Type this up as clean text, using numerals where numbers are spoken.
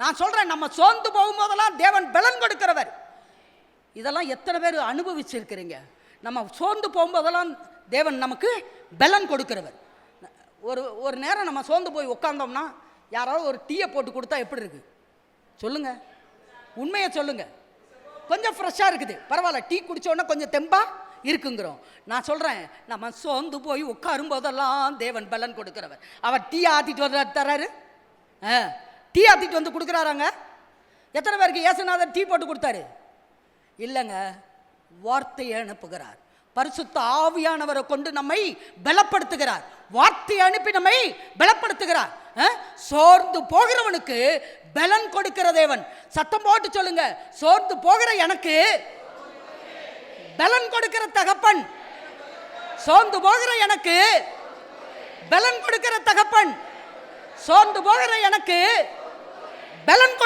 நான் சொல்றேன், நம்ம சோர்ந்து போகும்போதெல்லாம் தேவன் பலன் கொடுக்கிறவர். இதெல்லாம் எத்தனை பேர் அனுபவிச்சிருக்கிறீங்க? நம்ம சோர்ந்து போகும்போதெல்லாம் தேவன் நமக்கு பலன் கொடுக்கிறவர். ஒரு நேரம் நம்ம சோர்ந்து போய் உட்காந்தோம்னா யாராவது ஒரு டீயை போட்டு கொடுத்தா எப்படி இருக்கு சொல்லுங்க? உண்மையை சொல்லுங்க. கொஞ்சம் ஃப்ரெஷ்ஷாக இருக்குது, பரவாயில்ல, டீ குடித்தோன்னா கொஞ்சம் தெம்பா இருக்குங்கிறோம். நான் சொல்கிறேன், நம்ம சோர்ந்து போய் உட்காரும் போதெல்லாம் தேவன் பலன் கொடுக்கிறவர். அவர் டீ ஆற்றிட்டு வந்து தர்றாரு. டீ ஆற்றிட்டு வந்து கொடுக்குறாராங்க. எத்தனை பேருக்கு இயேசுநாதர் டீ போட்டு கொடுத்தாரு? இல்லைங்க, வார்த்தையை அனுப்புகிறார். பரிசுத்த ஆவியானவரை கொண்டு நம்மை பலப்படுத்துகிறார். வார்த்தையை அனுப்பி நம்மை பலப்படுத்துகிறார். சோர்ந்து போகிறவனுக்கு பலன் கொடுக்கிற தேவன். சத்தம் போட்டு சொல்லுங்க, சோர்ந்து போகிற எனக்கு பலன் கொடுக்கிற தகப்பன். சோர்ந்து போகிற எனக்கு பலன் கொடுக்கிற தகப்பன். சோர்ந்து போகிற எனக்கு பலன்